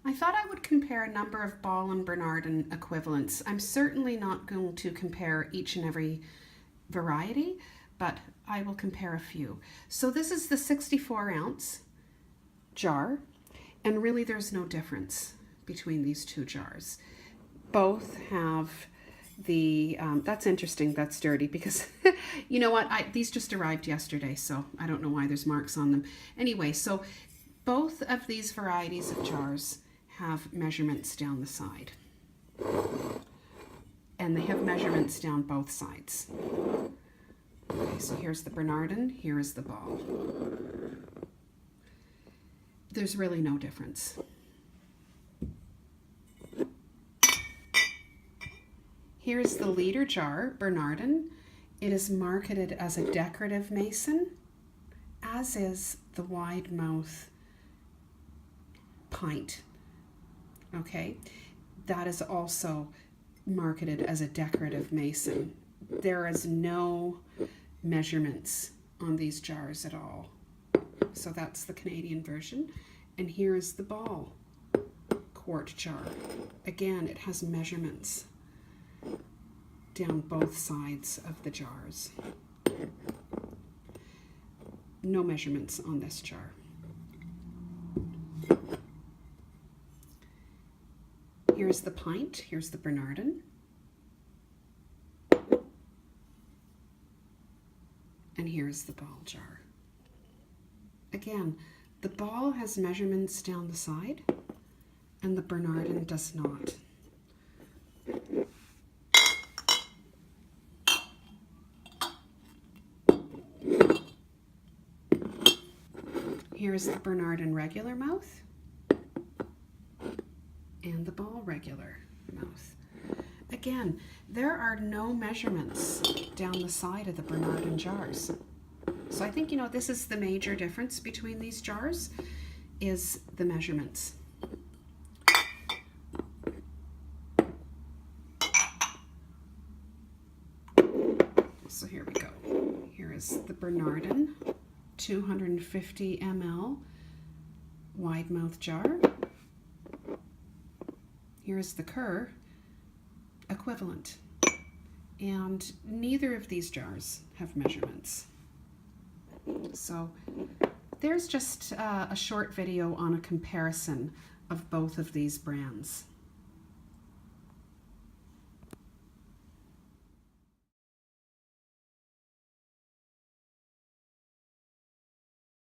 I thought I would compare a number of Ball and Bernardin equivalents. I'm certainly not going to compare each and every variety, but I will compare a few. So this is the 64-ounce jar, and really there's no difference between these two jars. Both have the, that's interesting, that's dirty, because you know what, these just arrived yesterday, so I don't know why there's marks on them. Anyway, so both of these varieties of jars have measurements down the side. And they have measurements down both sides. Okay, so here's the Bernardin, here is the Ball. There's really no difference. Here's the liter jar, Bernardin. It is marketed as a decorative mason, as is the wide mouth pint. Okay, that is also marketed as a decorative mason. There is no measurements on these jars at all. So that's the Canadian version. And here is the Ball quart jar. Again, it has measurements down both sides of the jars. No measurements on this jar. Here's the pint, here's the Bernardin. And here's the Ball jar. Again, the Ball has measurements down the side, and the Bernardin does not. Here's the Bernardin regular mouth and the Ball regular mouth. Again, there are no measurements down the side of the Bernardin jars. So I think, you know, this is the major difference between these jars, is the measurements. So here we go. Here is the Bernardin 250 ml wide mouth jar. Here's the Kerr equivalent. And neither of these jars have measurements. So there's just a short video on a comparison of both of these brands.